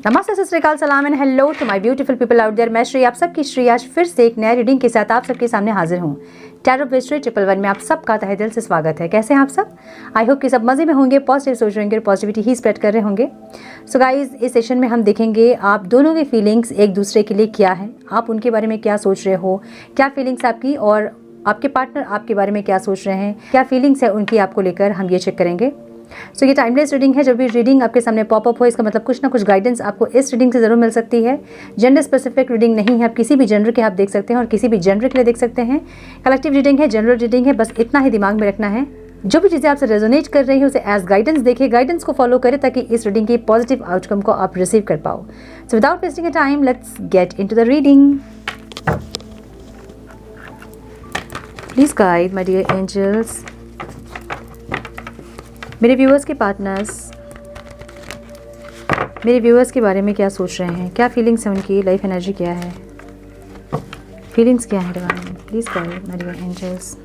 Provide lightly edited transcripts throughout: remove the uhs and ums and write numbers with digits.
नमस्ते, सत श्री अकाल, सलाम and hello to my beautiful people out there. मैं श्री आप सबकी श्री आज फिर से एक नया रीडिंग के साथ आप सबके सामने हाजिर हूँ। टैरो विस्ट्री 111 में आप सबका तहे दिल से स्वागत है। कैसे हैं आप सब? आई होप कि सब मज़े में होंगे, पॉजिटिव सोच रहे होंगे, पॉजिटिविटी ही स्प्रेड कर रहे होंगे। सो गाइज, इस सेशन में हम देखेंगे आप दोनों की फीलिंग्स एक दूसरे के लिए क्या है, आप उनके बारे में क्या सोच रहे हो, क्या फीलिंग्स आपकी और आपके पार्टनर आपके बारे में क्या सोच रहे हैं, क्या फीलिंग्स है उनकी आपको लेकर, हम ये चेक करेंगे। सो ये टाइमलेस रीडिंग है। जब भी रीडिंग आपके सामने पॉपअप हो इसका मतलब कुछ ना कुछ गाइडेंस आपको इस रीडिंग से ज़रूर मिल सकती है। जेंडर स्पेसिफिक रीडिंग नहीं है, आप किसी भी जेंडर के आप देख सकते हैं और किसी भी जेंडर के लिए देख सकते हैं। कलेक्टिव रीडिंग है, जनरल रीडिंग है, बस इतना ही दिमाग में रखना है। जो भी चीज़ें आपसे रेजोनेट कर रही है उसे एज गाइडेंस देखिए, गाइडेंस को फॉलो करें ताकि इस रीडिंग की पॉजिटिव आउटकम को आप रिसीव कर पाओ। So without wasting a time let's get into the reading. Please guide my dear angels, मेरे व्यूअर्स के पार्टनर्स मेरे व्यूअर्स के बारे में क्या सोच रहे हैं, क्या फीलिंग्स हैं उनकी, लाइफ एनर्जी क्या है, फीलिंग्स क्या है divine. Please guide my dear angels,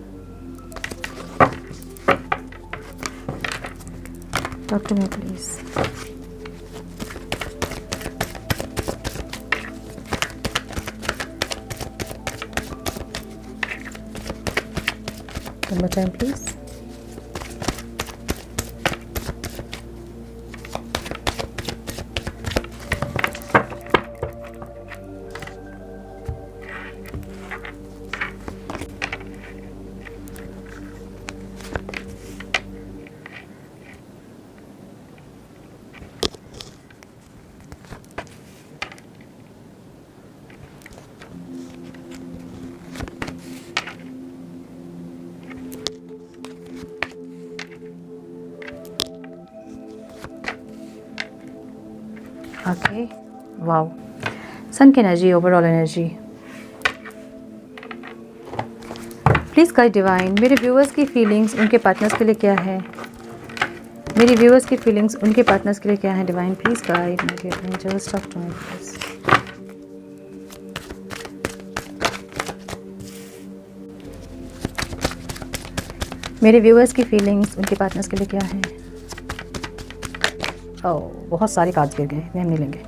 talk to me please. One more time please. Okay, wow, sun की energy, overall energy. Please guide divine, मेरे व्यूअर्स की फीलिंग्स उनके पार्टनर्स के लिए क्या है, मेरे व्यूअर्स की फीलिंग्स उनके पार्टनर्स के लिए क्या है divine. Please guide my dear angels, talk to me please. मेरे व्यूअर्स की फीलिंग्स उनके पार्टनर्स के लिए क्या है। ओह, बहुत सारे कार्ड्स गिर गए, इतने हम नहीं लेंगे।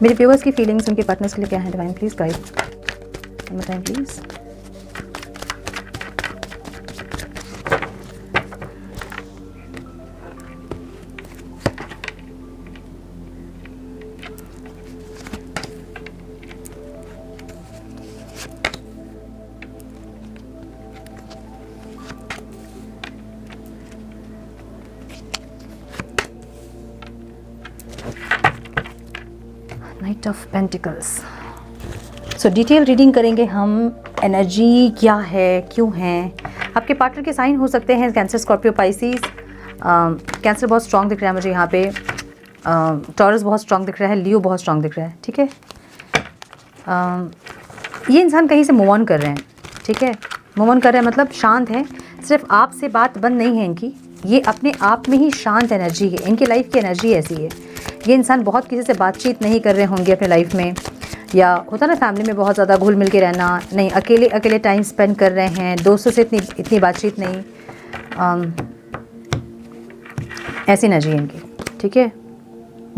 मेरे व्यूअर्स की फीलिंग्स उनके पार्टनर्स के लिए क्या है divine. Please guide time please. Night of pentacles. So detail reading करेंगे हम, एनर्जी क्या है, क्यों है। आपके पार्टनर के साइन हो सकते हैं कैंसर, स्कॉर्पियो, पाइसिस। कैंसर बहुत स्ट्रॉन्ग दिख रहा है मुझे यहाँ पे, टॉरस बहुत स्ट्रॉन्ग दिख रहा है, लियो बहुत स्ट्रॉन्ग दिख रहा है। ठीक है, ये इंसान कहीं से मूव ऑन कर रहे हैं। ठीक है, मूव ऑन कर रहे हैं मतलब शांत है, सिर्फ आपसे बात बंद नहीं है इनकी, ये अपने आप में ही शांत एनर्जी है, इनकी लाइफ की एनर्जी ऐसी है। ये इंसान बहुत किसी से बातचीत नहीं कर रहे होंगे अपने लाइफ में, या होता ना फैमिली में बहुत ज़्यादा घुल मिल के रहना, नहीं, अकेले अकेले टाइम स्पेंड कर रहे हैं, दोस्तों से इतनी बातचीत नहीं, ऐसी एनर्जी है इनकी। ठीक है,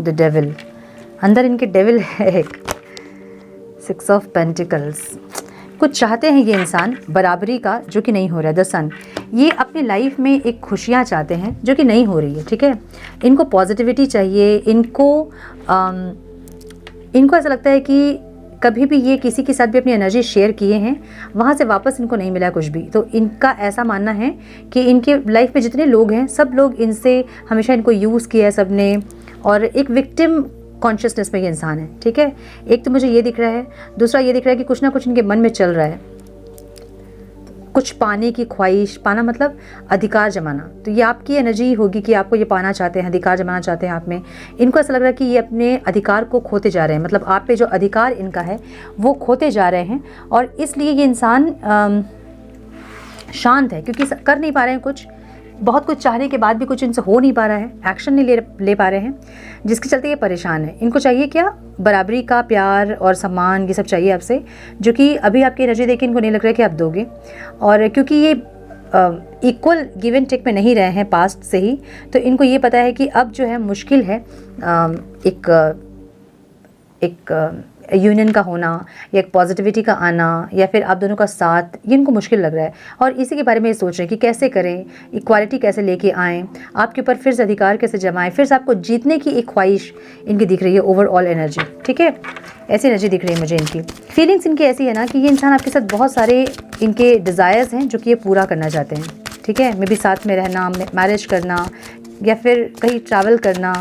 द डेविल, अंदर इनके डेविल है एक, 6 ऑफ पेंटिकल्स। कुछ चाहते हैं ये इंसान बराबरी का, जो कि नहीं हो रहा है। द सन, ये अपनी लाइफ में एक खुशियाँ चाहते हैं जो कि नहीं हो रही है। ठीक है, इनको पॉजिटिविटी चाहिए, इनको ऐसा लगता है कि कभी भी ये किसी के साथ भी अपनी एनर्जी शेयर किए हैं, वहाँ से वापस इनको नहीं मिला कुछ भी। तो इनका ऐसा मानना है कि इनके लाइफ में जितने लोग हैं सब लोग इनसे हमेशा इनको यूज़ किया है सब ने, और एक विक्टिम कॉन्शियसनेस में ये इंसान है। ठीक है, एक तो मुझे ये दिख रहा है, दूसरा ये दिख रहा है कि कुछ ना कुछ इनके मन में चल रहा है, कुछ पाने की ख्वाहिश, पाना मतलब अधिकार जमाना। तो ये आपकी एनर्जी होगी कि आपको ये पाना चाहते हैं, अधिकार जमाना चाहते हैं आप में। इनको ऐसा लग रहा है कि ये अपने अधिकार को खोते जा रहे हैं, मतलब आप पे जो अधिकार इनका है वो खोते जा रहे हैं, और इसलिए ये इंसान शांत है क्योंकि कर नहीं पा रहे हैं कुछ, बहुत कुछ चाहने के बाद भी कुछ इनसे हो नहीं पा रहा है, एक्शन नहीं ले पा रहे हैं, जिसके चलते ये परेशान है। इनको चाहिए क्या? बराबरी का प्यार और सम्मान, ये सब चाहिए आपसे, जो कि अभी आपकी एनर्जी देख के इनको नहीं लग रहा है कि आप दोगे। और क्योंकि ये इक्वल गिव एंड टेक में नहीं रहे हैं पास्ट से ही, तो इनको ये पता है कि अब जो है मुश्किल है एक यूनियन का होना या एक पॉजिटिविटी का आना या फिर आप दोनों का साथ, ये इनको मुश्किल लग रहा है। और इसी के बारे में ये सोच रहे हैं कि कैसे करें, इक्वालिटी कैसे लेके आएँ, आपके ऊपर फिर से अधिकार कैसे जमाएं, फिर से आपको जीतने की एक ख्वाहिश इनकी दिख रही है, ओवरऑल एनर्जी। ठीक है, ऐसी एनर्जी दिख रही है मुझे। इनकी फीलिंग्स इनकी ऐसी है ना कि ये इंसान आपके साथ बहुत सारे इनके डिज़ायर्स हैं जो कि ये पूरा करना चाहते हैं। ठीक है, मे भी साथ में रहना, मैरिज करना या फिर कहीं ट्रैवल करना,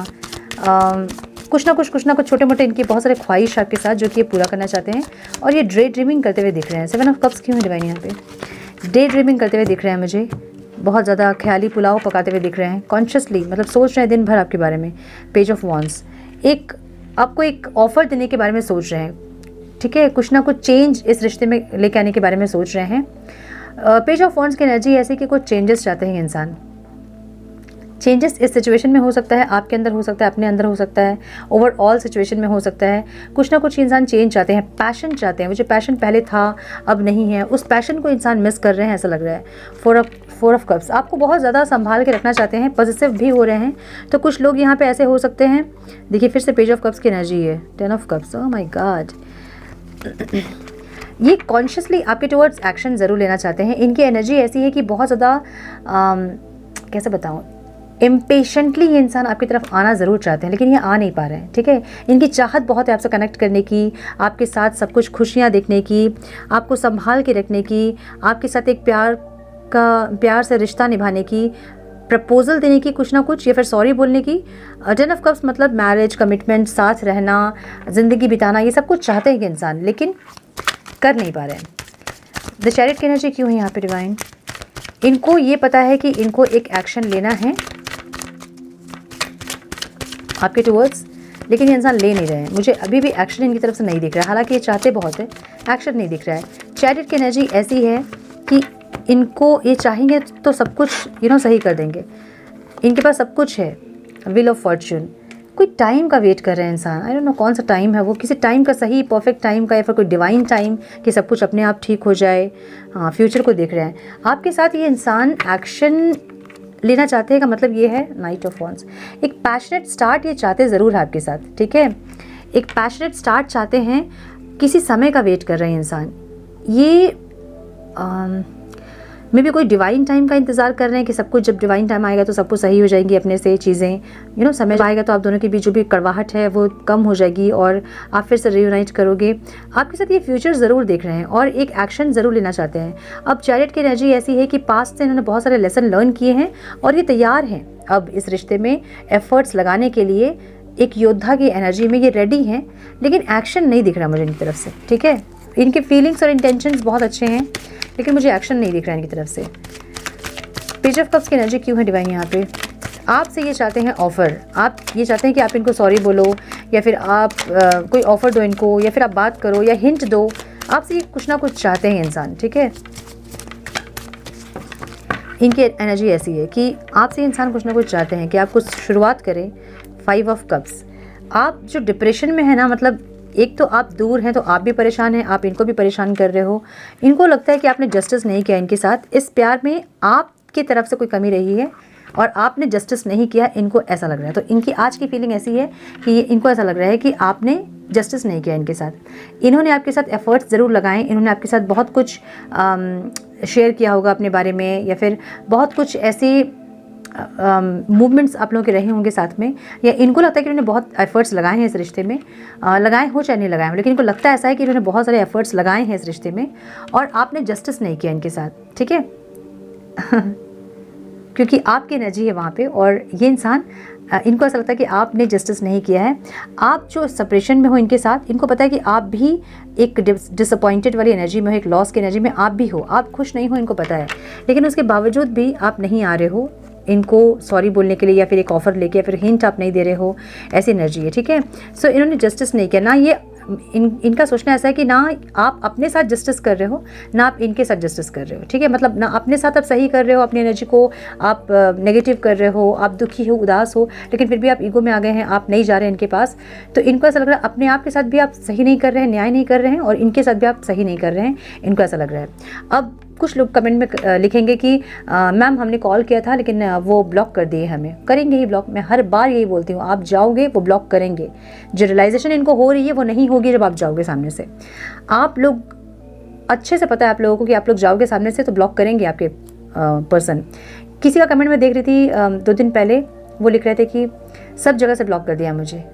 कुछ ना कुछ छोटे मोटे इनके बहुत सारे ख्वाहिश आपके साथ जो कि ये पूरा करना चाहते हैं। और ये डे ड्रीमिंग करते हुए दिख रहे हैं। 7 ऑफ कप्स क्यों है डिवाइन यहाँ पे? डे ड्रीमिंग करते हुए दिख रहे हैं मुझे, बहुत ज़्यादा ख्याली पुलाव पकाते हुए दिख रहे हैं, कॉन्शियसली, मतलब सोच रहे हैं दिन भर आपके बारे में। पेज ऑफ वॉन्ड्स, एक आपको एक ऑफ़र देने के बारे में सोच रहे हैं। ठीक है, कुछ ना कुछ चेंज इस रिश्ते में लेके आने के बारे में सोच रहे हैं। पेज ऑफ वॉन्ड्स की एनर्जी ऐसी कि कुछ चेंजेस चाहते हैं इंसान। चेंजेस इस सिचुएशन में हो सकता है, आपके अंदर हो सकता है, अपने अंदर हो सकता है, ओवरऑल सिचुएशन में हो सकता है। कुछ ना कुछ इंसान चेंज चाहते हैं, पैशन चाहते हैं। वो जो पैशन पहले था अब नहीं है, उस पैशन को इंसान मिस कर रहे हैं, ऐसा लग रहा है। फोर ऑफ कप्स, आपको बहुत ज़्यादा संभाल के रखना चाहते हैं, पॉजिटिव भी हो रहे हैं। तो कुछ लोग यहाँ पे ऐसे हो सकते हैं। देखिए फिर से पेज ऑफ कप्स की एनर्जी है, 10 of cups. Oh my God, ये कॉन्शियसली आपके टुवर्ड्स एक्शन ज़रूर लेना चाहते हैं। इनकी एनर्जी ऐसी है कि बहुत ज़्यादा कैसे बताऊँ, इम्पेशेंटली ये इंसान आपकी तरफ आना ज़रूर चाहते हैं, लेकिन ये आ नहीं पा रहे हैं। ठीक है, इनकी चाहत बहुत है आपसे कनेक्ट करने की, आपके साथ सब कुछ खुशियाँ देखने की, आपको संभाल के रखने की, आपके साथ एक प्यार से रिश्ता निभाने की, प्रपोजल देने की कुछ ना कुछ, या फिर सॉरी बोलने की। 10 ऑफ कप्स मतलब मैरिज, कमिटमेंट, साथ रहना, ज़िंदगी बिताना, ये सब कुछ चाहते हैं कि इंसान, लेकिन कर नहीं पा रहे हैं। द चैरियट की एनर्जी क्यों है यहाँ पे डिवाइन? इनको ये पता है कि इनको एक एक्शन लेना है आपके टुवर्ड्स, लेकिन ये इंसान ले नहीं रहे हैं। मुझे अभी भी एक्शन इनकी तरफ से नहीं दिख रहा है, हालांकि ये चाहते बहुत है, एक्शन नहीं दिख रहा है। चैरियट की एनर्जी ऐसी है कि इनको ये चाहेंगे तो सब कुछ सही कर देंगे। इनके पास सब कुछ है, व्हील ऑफ फॉर्च्यून। कोई टाइम का वेट कर रहे हैं इंसान, आई डोंट नो कौन सा टाइम है वो, किसी टाइम का, सही परफेक्ट टाइम का, या फिर कोई डिवाइन टाइम कि सब कुछ अपने आप ठीक हो जाए। हाँ, फ्यूचर को देख रहे हैं आपके साथ। ये इंसान एक्शन लेना चाहते हैं का मतलब ये है नाइट ऑफ वॉन्ड्स। एक पैशनेट स्टार्ट ये चाहते ज़रूर है आपके साथ। ठीक है, एक पैशनेट स्टार्ट चाहते हैं, किसी समय का वेट कर रहे हैं इंसान। ये मे भी कोई डिवाइन टाइम का इंतज़ार कर रहे हैं कि सब कुछ, जब डिवाइन टाइम आएगा तो सब कुछ सही हो जाएंगी अपने से चीज़ें, समय आएगा तो आप दोनों के बीच जो भी कड़वाहट है वो कम हो जाएगी और आप फिर से रियूनाइट करोगे। आपके साथ ये फ्यूचर ज़रूर देख रहे हैं और एक एक्शन ज़रूर लेना चाहते हैं। अब चैरियट की एनर्जी ऐसी है कि पास्ट से इन्होंने बहुत सारे लेसन लर्न किए हैं और ये तैयार हैं अब इस रिश्ते में एफर्ट्स लगाने के लिए। एक योद्धा की एनर्जी में ये रेडी हैं, लेकिन एक्शन नहीं दिख रहा मुझे इनकी तरफ से। ठीक है, इनके फीलिंग्स और इंटेंशंस बहुत अच्छे हैं, लेकिन मुझे एक्शन नहीं दिख रहा है इनकी तरफ से। पेज ऑफ कप्स की एनर्जी क्यों है डिवाइन यहाँ पे? आपसे ये चाहते हैं ऑफ़र, आप ये चाहते हैं कि आप इनको सॉरी बोलो, या फिर आप कोई ऑफ़र दो इनको, या फिर आप बात करो या हिंट दो। आपसे ये कुछ ना कुछ चाहते हैं इंसान। ठीक है, इनकी एनर्जी ऐसी है कि आपसे इंसान कुछ ना कुछ चाहते हैं कि आप कुछ शुरुआत करें। 5 ऑफ कप्स, आप जो डिप्रेशन में है ना, मतलब एक तो आप दूर हैं तो आप भी परेशान हैं, आप इनको भी परेशान कर रहे हो। इनको लगता है कि आपने जस्टिस नहीं किया इनके साथ, इस प्यार में आपकी तरफ से कोई कमी रही है और आपने जस्टिस नहीं किया, इनको ऐसा लग रहा है। तो इनकी आज की फीलिंग ऐसी है कि इनको ऐसा लग रहा है कि आपने जस्टिस नहीं किया इनके साथ। इन्होंने आपके साथ एफर्ट्स ज़रूर लगाए, इन्होंने आपके साथ बहुत कुछ शेयर किया होगा अपने बारे में, या फिर बहुत कुछ ऐसे मूवमेंट्स आप लोगों के रहे होंगे साथ में, या इनको लगता है कि इन्होंने बहुत एफर्ट्स लगाए हैं इस रिश्ते में, लगाए हो चाहे नहीं लगाए हो, लेकिन इनको लगता ऐसा है कि इन्होंने बहुत सारे एफर्ट्स लगाए हैं इस रिश्ते में और आपने जस्टिस नहीं किया इनके साथ। ठीक है क्योंकि आपकी एनर्जी है वहाँ पे और ये इंसान, इनको ऐसा लगता है कि आपने जस्टिस नहीं किया है। आप जो सेपरेशन में हो इनके साथ, इनको पता है कि आप भी एक डिसअपॉइंटेड वाली एनर्जी में हो, एक लॉस की एनर्जी में आप भी हो, आप खुश नहीं हो, इनको पता है, लेकिन उसके बावजूद भी आप नहीं आ रहे हो इनको सॉरी बोलने के लिए, या फिर एक ऑफ़र लेके, या फिर हिंट आप नहीं दे रहे हो, ऐसी एनर्जी है। ठीक है, सो इन्होंने जस्टिस नहीं किया ना, ये इनका सोचना ऐसा है कि ना आप अपने साथ जस्टिस कर रहे हो, ना आप इनके साथ जस्टिस कर रहे हो, ठीक है। मतलब ना अपने साथ आप सही कर रहे हो, अपनी एनर्जी को आप नेगेटिव कर रहे हो, आप दुखी हो, उदास हो, लेकिन फिर भी आप ईगो में आ गए हैं, आप नहीं जा रहे हैं इनके पास। तो इनको ऐसा लग रहा है अपने आप के साथ भी आप सही नहीं कर रहे हैं, न्याय नहीं कर रहे हैं, और इनके साथ भी आप सही नहीं कर रहे हैं, इनको ऐसा लग रहा है। अब कुछ लोग कमेंट में लिखेंगे कि मैम हमने कॉल किया था लेकिन वो ब्लॉक कर दिए, हमें करेंगे ही ब्लॉक। मैं हर बार यही बोलती हूँ, आप जाओगे वो ब्लॉक करेंगे। जो रियलाइजेशन इनको हो रही है वो नहीं होगी जब आप जाओगे सामने से। आप लोग अच्छे से पता है आप लोगों को कि आप लोग जाओगे सामने से तो ब्लॉक करेंगे आपके पर्सन। किसी का कमेंट मैं देख रही थी 2 दिन पहले, वो लिख रहे थे कि सब जगह से ब्लॉक कर दिया मुझे।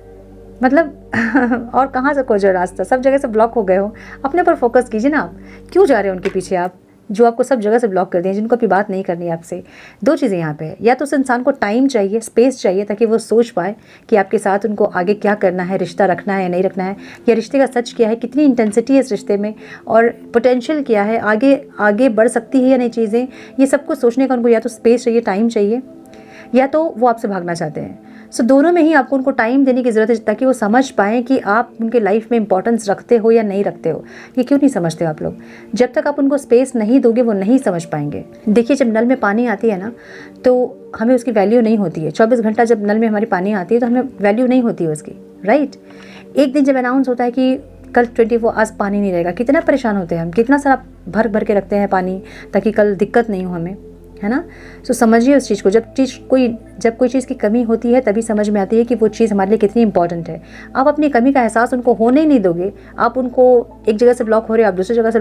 मतलब और कहाँ से खोजो रास्ता, सब जगह से ब्लॉक हो गए हो, अपने पर फोकस कीजिए ना। आप क्यों जा रहे हो उनके पीछे, आप जो आपको सब जगह से ब्लॉक कर दिए, जिनको अभी बात नहीं करनी है आपसे। 2 चीज़ें यहाँ पे है, या तो उस इंसान को टाइम चाहिए, स्पेस चाहिए, ताकि वो सोच पाए कि आपके साथ उनको आगे क्या करना है, रिश्ता रखना है या नहीं रखना है, या रिश्ते का सच क्या है, कितनी इंटेंसिटी है इस रिश्ते में, और पोटेंशियल क्या है, आगे आगे बढ़ सकती है या नहीं चीज़ें। ये सब कुछ सोचने का उनको या तो स्पेस चाहिए, टाइम चाहिए, या तो वो आपसे भागना चाहते हैं। सो दोनों में ही आपको उनको टाइम देने की ज़रूरत है, ताकि वो समझ पाएँ कि आप उनके लाइफ में इंपॉर्टेंस रखते हो या नहीं रखते हो। ये क्यों नहीं समझते हो आप लोग? जब तक आप उनको स्पेस नहीं दोगे वो नहीं समझ पाएंगे। देखिए, जब नल में पानी आती है ना, तो हमें उसकी वैल्यू नहीं होती है। 24 घंटा जब नल में हमारी पानी आती है तो हमें वैल्यू नहीं होती है उसकी, राइट। एक दिन जब अनाउंस होता है कि कल 24 आवर्स पानी नहीं रहेगा, कितना परेशान होते हैं हम, कितना सारा भर भर के रखते हैं पानी, ताकि कल दिक्कत नहीं हो हमें, है ना। सो समझिए उस चीज़ को। जब कोई चीज़ की कमी होती है तभी समझ में आती है कि वो चीज़ हमारे लिए कितनी इंपॉर्टेंट है। आप अपनी कमी का एहसास उनको होने ही नहीं दोगे, आप उनको एक जगह से ब्लॉक हो रहे हो, आप दूसरी जगह से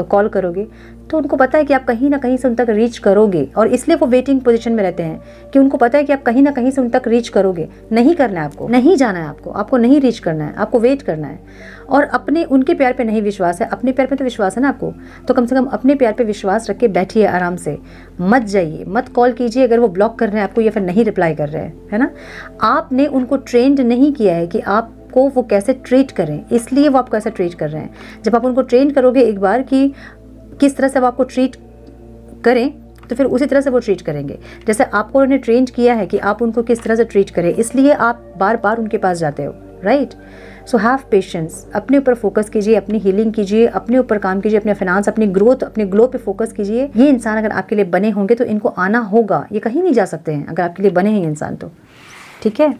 कॉल करोगे, तो उनको पता है कि आप कहीं ना कहीं से उन तक रीच करोगे, और इसलिए वो वेटिंग पोजीशन में रहते हैं कि उनको पता है कि आप कहीं ना कहीं से उन तक रीच करोगे। नहीं करना है आपको, नहीं जाना है आपको नहीं रीच करना है, आपको वेट करना है। और अपने उनके प्यार पे नहीं विश्वास है, अपने प्यार पे तो विश्वास है ना आपको, तो कम से कम अपने प्यार पे विश्वास रख के बैठिए आराम से, मत जाइए, मत कॉल कीजिए अगर वो ब्लॉक कर रहे हैं आपको या फिर नहीं रिप्लाई कर रहे हैं, है ना। आपने उनको ट्रेंड नहीं किया है कि आपको वो कैसे ट्रीट करें, इसलिए वो आपको ऐसा ट्रीट कर रहे हैं। जब आप उनको ट्रेन करोगे एक बार कि किस तरह से वो आपको ट्रीट करें, तो फिर उसी तरह से वो ट्रीट करेंगे। जैसे आपको उन्होंने ट्रेन किया है कि आप उनको किस तरह से ट्रीट करें, इसलिए आप बार बार उनके पास जाते हो, राइट। सो हैव पेशेंस, अपने ऊपर फोकस कीजिए, अपनी हीलिंग कीजिए, अपने ऊपर काम कीजिए, अपने फाइनेंस, अपनी ग्रोथ, अपने ग्लो पे फोकस कीजिए। ये इंसान अगर आपके लिए बने होंगे तो इनको आना होगा, ये कहीं नहीं जा सकते हैं अगर आपके लिए बने हैं इंसान तो, ठीक है।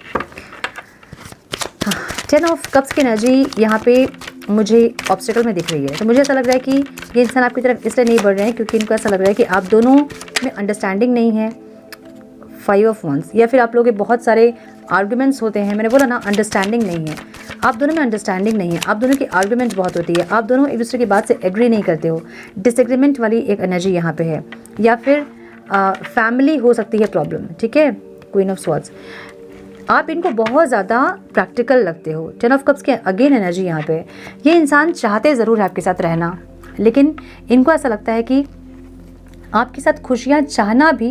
10 ऑफ कप्स की एनर्जी यहाँ पे मुझे ऑब्स्टेकल में दिख रही है, तो मुझे ऐसा लग रहा है कि ये इंसान आपकी तरफ इसलिए नहीं बढ़ रहे हैं क्योंकि इनको ऐसा लग रहा है कि आप दोनों में अंडरस्टैंडिंग नहीं है। 5 ऑफ वंस, या फिर आप लोगों के बहुत सारे आर्गुमेंट्स होते हैं। मैंने बोला ना, अंडरस्टैंडिंग नहीं है, आप दोनों में अंडरस्टैंडिंग नहीं है, आप दोनों की आर्गुमेंट बहुत होती है, आप दोनों एक दूसरे की बात से एग्री नहीं करते हो। डिसएग्रीमेंट वाली एक एनर्जी यहाँ पे है, या फिर फैमिली हो सकती है प्रॉब्लम, ठीक है। क्वीन ऑफ स्वॉर्ड्स, आप इनको बहुत ज़्यादा प्रैक्टिकल लगते हो। 10 ऑफ कप्स के अगेन एनर्जी यहाँ पे, ये इंसान चाहते ज़रूर है आपके साथ रहना, लेकिन इनको ऐसा लगता है कि आपके साथ खुशियाँ चाहना भी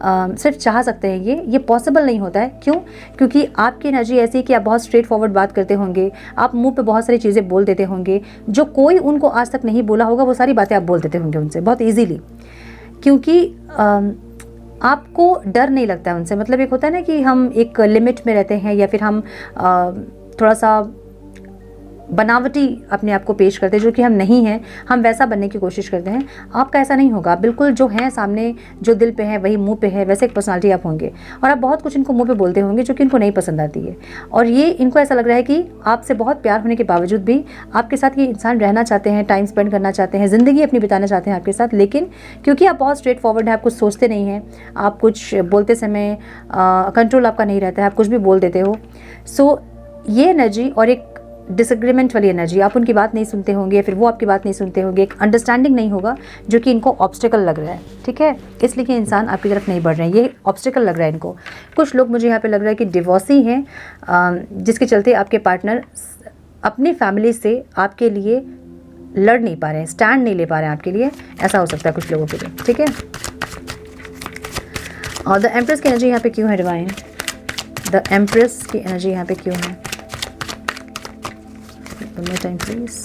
सिर्फ चाह सकते हैं, ये पॉसिबल नहीं होता है। क्यों? क्योंकि आपकी एनर्जी ऐसी है कि आप बहुत स्ट्रेट फॉरवर्ड बात करते होंगे, आप मुंह पे बहुत सारी चीज़ें बोल देते होंगे, जो कोई उनको आज तक नहीं बोला होगा वो सारी बातें आप बोल देते होंगे उनसे बहुत ईजीली, क्योंकि आपको डर नहीं लगता है उनसे। मतलब एक होता है ना कि हम एक लिमिट में रहते हैं, या फिर हम थोड़ा सा बनावटी अपने आप को पेश करते हैं, जो कि हम नहीं हैं, हम वैसा बनने की कोशिश करते हैं। आपका ऐसा नहीं होगा, बिल्कुल जो है सामने, जो दिल पे है वही मुंह पे है, वैसे एक पर्सनालिटी आप होंगे। और आप बहुत कुछ इनको मुंह पे बोलते होंगे जो कि इनको नहीं पसंद आती है, और ये इनको ऐसा लग रहा है कि आपसे बहुत प्यार होने के बावजूद भी आपके साथ ये इंसान रहना चाहते हैं, टाइम स्पेंड करना चाहते हैं, ज़िंदगी अपनी बिताना चाहते हैं आपके साथ, लेकिन क्योंकि आप बहुत स्ट्रेट फॉरवर्ड हैं, आप कुछ सोचते नहीं हैं, आप कुछ बोलते समय कंट्रोल आपका नहीं रहता है, आप कुछ भी बोल देते हो। सो ये एनर्जी और एक डिसएग्रीमेंट वाली एनर्जी, आप उनकी बात नहीं सुनते होंगे, या फिर वो आपकी बात नहीं सुनते होंगे, एक अंडरस्टैंडिंग नहीं होगा, जो कि इनको ऑब्स्टेकल लग रहा है, ठीक है। इसलिए कि इंसान आपकी तरफ नहीं बढ़ रहे हैं, ये ऑब्स्टेकल लग रहा है इनको। कुछ लोग मुझे यहाँ पे लग रहा है कि डिवोर्सी हैं, जिसके चलते आपके पार्टनर अपनी फैमिली से आपके लिए लड़ नहीं पा रहे हैं, स्टैंड नहीं ले पा रहे हैं आपके लिए, ऐसा हो सकता है कुछ लोगों के लिए, ठीक है। और द एम्प्रेस की एनर्जी यहाँ पे क्यों है डिवाइन? द एम्प्रेस की एनर्जी यहाँ पे क्यों है? Time please.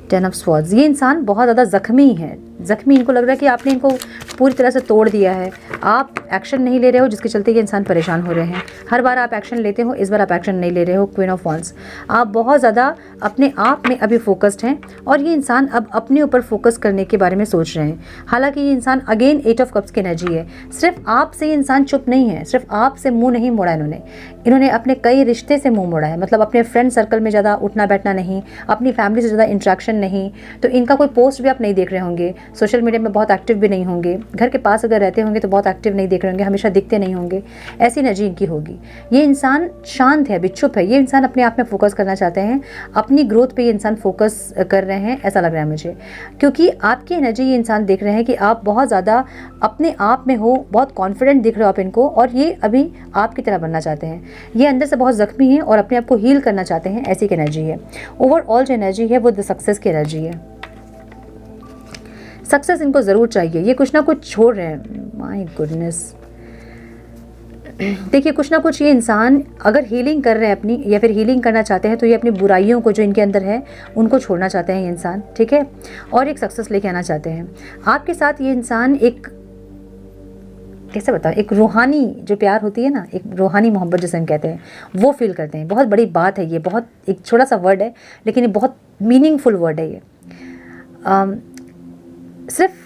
10 ऑफ स्वॉर्ड्स, ये इंसान बहुत ज़्यादा जख्मी है, जख्मी। इनको लग रहा है कि आपने इनको पूरी तरह से तोड़ दिया है। आप एक्शन नहीं ले रहे हो, जिसके चलते ये इंसान परेशान हो रहे हैं। हर बार आप एक्शन लेते हो, इस बार आप एक्शन नहीं ले रहे हो। क्वीन ऑफ वांड्स, आप बहुत ज़्यादा अपने आप में अभी फोकस्ड हैं और ये इंसान अब अपने ऊपर फोकस करने के बारे में सोच रहे हैं। हालांकि ये इंसान अगेन 8 ऑफ कप्स की एनर्जी है। सिर्फ आपसे ये इंसान चुप नहीं है, सिर्फ आपसे मुंह नहीं मोड़ा इन्होंने अपने कई रिश्ते से मुंह मोड़ा है। मतलब अपने फ्रेंड सर्कल में ज़्यादा उठना बैठना नहीं, अपनी फैमिली से ज़्यादा इंट्रैक्शन नहीं। तो इनका कोई पोस्ट भी आप नहीं देख रहे होंगे, सोशल मीडिया में बहुत एक्टिव भी नहीं होंगे, घर के पास अगर रहते होंगे तो बहुत एक्टिव नहीं देख रहे होंगे, हमेशा दिखते नहीं होंगे। ऐसी एनर्जी इनकी होगी। ये इंसान शांत है, अभी चुप है। ये इंसान अपने आप में फोकस करना चाहते हैं, अपनी ग्रोथ पे ये इंसान फोकस कर रहे हैं, ऐसा लग रहा है मुझे। क्योंकि आपकी एनर्जी ये इंसान देख रहे हैं कि आप बहुत ज़्यादा अपने आप में हो, बहुत कॉन्फिडेंट दिख रहे हो आप इनको, और ये अभी आपकी तरह बनना चाहते हैं। ये अंदर से बहुत ज़ख्मी हैं और अपने आप को हील करना चाहते हैं, ऐसी की एनर्जी है। ओवरऑल जो एनर्जी है वो द सक्सेस की एनर्जी है। सक्सेस इनको ज़रूर चाहिए, ये कुछ ना कुछ छोड़ रहे हैं। माय गुडनेस, देखिए कुछ ना कुछ ये इंसान अगर हीलिंग कर रहे हैं अपनी, या फिर हीलिंग करना चाहते हैं, तो ये अपनी बुराइयों को जो इनके अंदर है उनको छोड़ना चाहते हैं ये इंसान, ठीक है, और एक सक्सेस लेके आना चाहते हैं। आपके साथ ये इंसान एक, कैसे बताओ, एक रूहानी जो प्यार होती है ना, एक रूहानी मोहब्बत जिसे हम कहते हैं, वो फील करते हैं। बहुत बड़ी बात है ये, बहुत एक छोटा सा वर्ड है लेकिन ये बहुत मीनिंगफुल वर्ड है ये। सिर्फ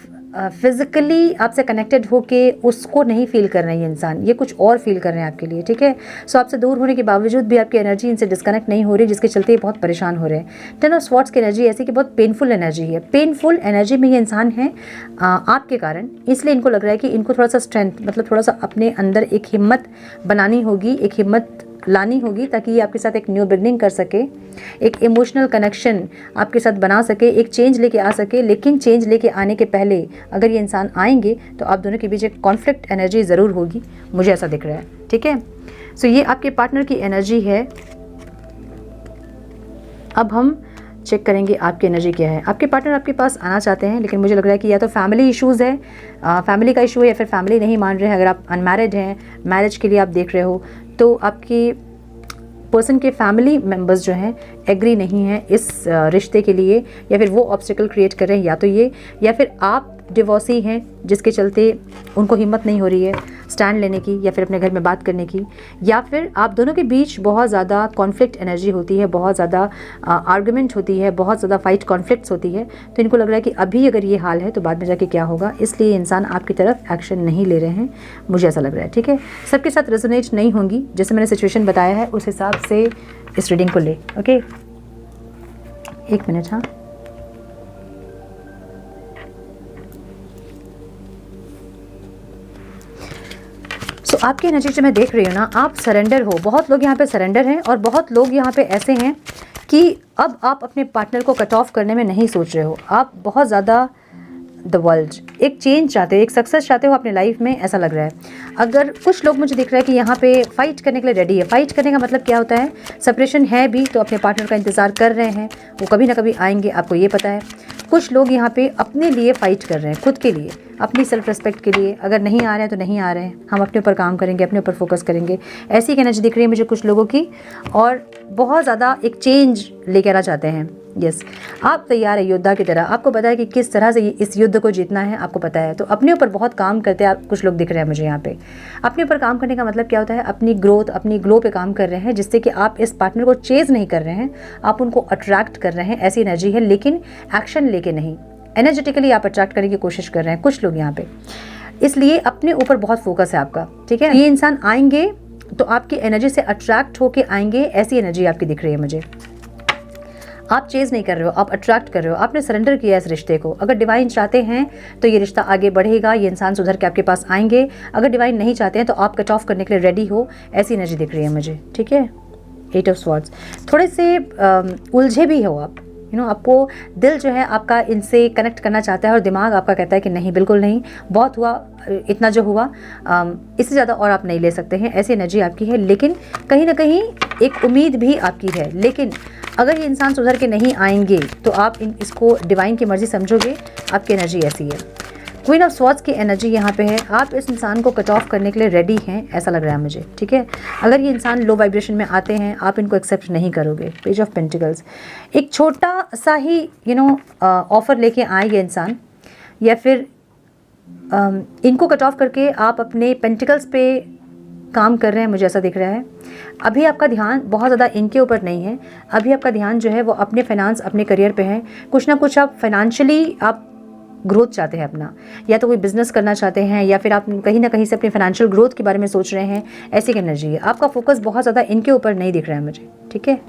फिज़िकली आपसे कनेक्टेड होके उसको नहीं फील कर रहे हैं ये इंसान, ये कुछ और फील कर रहे हैं आपके लिए, ठीक है। सो आपसे दूर होने के बावजूद भी आपकी एनर्जी इनसे डिस्कनेक्ट नहीं हो रही, जिसके चलते ये बहुत परेशान हो रहे हैं। 10 ऑफ स्वॉर्ड्स की एनर्जी ऐसी कि बहुत पेनफुल एनर्जी है। पेनफुल एनर्जी में ये इंसान है आपके कारण, इसलिए इनको लग रहा है कि इनको थोड़ा सा स्ट्रेंथ, मतलब थोड़ा सा अपने अंदर एक हिम्मत बनानी होगी, एक हिम्मत लानी होगी, ताकि ये आपके साथ एक न्यू बिगनिंग कर सके, एक इमोशनल कनेक्शन आपके साथ बना सके, एक चेंज लेके आ सके। लेकिन चेंज लेके आने के पहले अगर ये इंसान आएंगे तो आप दोनों के बीच एक कॉन्फ्लिक्ट एनर्जी ज़रूर होगी, मुझे ऐसा दिख रहा है, ठीक है। सो ये आपके पार्टनर की एनर्जी है। अब हम चेक करेंगे आपकी एनर्जी क्या है। आपके पार्टनर आपके पास आना चाहते हैं, लेकिन मुझे लग रहा है कि या तो फैमिली इश्यूज़ है, फैमिली का इशू है, या फिर फैमिली नहीं मान रहे हैं। अगर आप अनमैरिड हैं, मैरिज के लिए आप देख रहे हो, तो आपकी पर्सन के फैमिली मेंबर्स जो हैं एग्री नहीं हैं इस रिश्ते के लिए, या फिर वो ऑब्स्टिकल क्रिएट कर रहे हैं, या तो ये, या फिर आप डिवोर्सी हैं जिसके चलते उनको हिम्मत नहीं हो रही है स्टैंड लेने की, या फिर अपने घर में बात करने की, या फिर आप दोनों के बीच बहुत ज़्यादा कॉन्फ्लिक्ट एनर्जी होती है, बहुत ज़्यादा आर्गुमेंट होती है, बहुत ज़्यादा फाइट कॉन्फ्लिक्ट्स होती है। तो इनको लग रहा है कि अभी अगर ये हाल है तो बाद में जाके क्या होगा, इसलिए इंसान आपकी तरफ एक्शन नहीं ले रहे हैं, मुझे ऐसा लग रहा है, ठीक है। सबके साथ रेजोनेट नहीं होंगी, जैसे मैंने सिचुएशन बताया है उस हिसाब से इस रीडिंग को ले, ओके। एक मिनट, हाँ, तो आपकी एनर्जी जो मैं देख रही हूँ ना, आप सरेंडर हो। बहुत लोग यहाँ पे सरेंडर हैं और बहुत लोग यहाँ पे ऐसे हैं कि अब आप अपने पार्टनर को कट ऑफ करने में नहीं सोच रहे हो। आप बहुत ज़्यादा द वर्ल्ड एक चेंज चाहते हो, एक सक्सेस चाहते हो अपने लाइफ में, ऐसा लग रहा है। अगर कुछ लोग मुझे दिख रहा है कि यहाँ पे फाइट करने के लिए रेडी है। फाइट करने का मतलब क्या होता है, सेपरेशन है भी तो अपने पार्टनर का इंतज़ार कर रहे हैं, वो कभी ना कभी आएंगे, आपको ये पता है। कुछ लोग यहाँ पे अपने लिए फ़ाइट कर रहे हैं, खुद के लिए, अपनी सेल्फ रिस्पेक्ट के लिए। अगर नहीं आ रहे हैं तो नहीं आ रहे हैं, हम अपने ऊपर काम करेंगे, अपने ऊपर फोकस करेंगे, ऐसी एनर्जी दिख रही है मुझे कुछ लोगों की। और बहुत ज़्यादा एक चेंज लेकर आना चाहते हैं। यस, आप तैयार है योद्धा की तरह, आपको पता है कि किस तरह से इस युद्ध को जीतना है, आपको पता है। तो अपने ऊपर बहुत काम करते हैं आप, कुछ लोग दिख रहे हैं मुझे यहाँ पे। अपने ऊपर काम करने का मतलब क्या होता है, अपनी ग्रोथ, अपनी ग्लो पे काम कर रहे हैं, जिससे कि आप इस पार्टनर को चेज़ नहीं कर रहे हैं, आप उनको अट्रैक्ट कर रहे हैं, ऐसी एनर्जी है। लेकिन एक्शन लेके नहीं, एनर्जेटिकली आप अट्रैक्ट करने की कोशिश कर रहे हैं कुछ लोग यहाँ पे, इसलिए अपने ऊपर बहुत फोकस है आपका, ठीक है। ये इंसान आएंगे तो आपकी एनर्जी से अट्रैक्ट होके आएंगे, ऐसी एनर्जी आपकी दिख रही है मुझे। आप चेज़ नहीं कर रहे हो, आप अट्रैक्ट कर रहे हो, आपने सरेंडर किया इस रिश्ते को। अगर डिवाइन चाहते हैं तो ये रिश्ता आगे बढ़ेगा, ये इंसान सुधर के आपके पास आएंगे। अगर डिवाइन नहीं चाहते हैं तो आप कट ऑफ करने के लिए रेडी हो, ऐसी एनर्जी दिख रही है मुझे, ठीक है। 8 ऑफ स्वॉर्ड्स, थोड़े से उलझे भी हो आप, आपको दिल जो है आपका इनसे कनेक्ट करना चाहता है और दिमाग आपका कहता है कि नहीं, बिल्कुल नहीं, बहुत हुआ, इतना जो हुआ, इससे ज़्यादा और आप नहीं ले सकते हैं, ऐसी एनर्जी आपकी है। लेकिन कहीं ना कहीं एक उम्मीद भी आपकी है। लेकिन अगर ये इंसान सुधर के नहीं आएंगे तो आप इसको डिवाइन की मर्जी समझोगे, आपकी एनर्जी ऐसी है। क्वीन ऑफ स्वॉर्ड्स की एनर्जी यहाँ पे है, आप इस इंसान को कट ऑफ करने के लिए रेडी हैं, ऐसा लग रहा है मुझे, ठीक है। अगर ये इंसान लो वाइब्रेशन में आते हैं, आप इनको एक्सेप्ट नहीं करोगे। पेज ऑफ पेंटिकल्स, एक छोटा सा ही ऑफर लेके आए ये इंसान, या फिर इनको कट ऑफ करके आप अपने पेंटिकल्स पे काम कर रहे हैं, मुझे ऐसा दिख रहा है। अभी आपका ध्यान बहुत ज़्यादा इनके ऊपर नहीं है, अभी आपका ध्यान जो है वो अपने फाइनेंस, अपने करियर पे है। कुछ ना कुछ आप फाइनेंशियली आप ग्रोथ चाहते हैं अपना, या तो कोई बिजनेस करना चाहते हैं, या फिर आप कहीं ना कहीं से अपने फाइनेंशियल ग्रोथ के बारे में सोच रहे हैं। ऐसी एनर्जी है, आपका फोकस बहुत ज़्यादा इनके ऊपर नहीं दिख रहा है मुझे, ठीक है।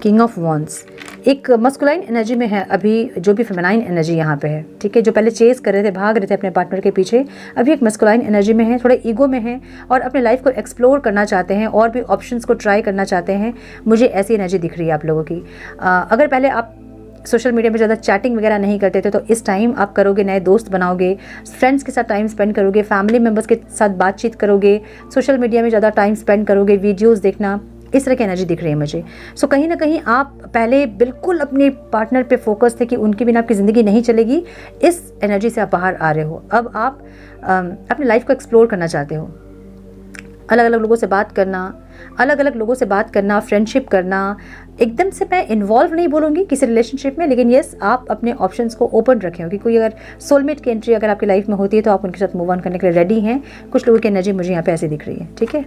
किंग ऑफ वॉन्ड्स एक मस्कुलाइन एनर्जी में है अभी, जो भी फेमिनाइन एनर्जी यहाँ पे है, ठीक है। जो पहले चेस कर रहे थे, भाग रहे थे अपने पार्टनर के पीछे, अभी एक मस्कुलाइन एनर्जी में है, थोड़े ईगो में है और अपने लाइफ को एक्सप्लोर करना चाहते हैं और भी ऑप्शंस को ट्राई करना चाहते हैं। मुझे ऐसी एनर्जी दिख रही है आप लोगों की। अगर पहले आप सोशल मीडिया में ज़्यादा चैटिंग वगैरह नहीं करते थे, तो इस टाइम आप करोगे, नए दोस्त बनाओगे, फ्रेंड्स के साथ टाइम स्पेंड करोगे, फैमिली मेम्बर्स के साथ बातचीत करोगे, सोशल मीडिया में ज़्यादा टाइम स्पेंड करोगे, वीडियोज़ देखना, इस तरह की एनर्जी दिख रही है मुझे। सो कहीं ना कहीं आप पहले बिल्कुल अपने पार्टनर पे फोकस थे कि उनके बिना आपकी ज़िंदगी नहीं चलेगी। इस एनर्जी से आप बाहर आ रहे हो। अब आप अपनी लाइफ को एक्सप्लोर करना चाहते हो, अलग अलग लोगों से बात करना, अलग अलग लोगों से बात करना, फ्रेंडशिप करना। एकदम से मैं इन्वॉल्व नहीं बोलूँगी किसी रिलेशनशिप में, लेकिन येस आप अपने ऑप्शंस को ओपन रखें हो कि कोई अगर सोलमेट की एंट्री अगर आपकी लाइफ में होती है तो आप उनके साथ मूव ऑन करने के लिए रेडी हैं। कुछ लोगों की एनर्जी मुझे यहाँ पे ऐसी दिख रही है, ठीक है।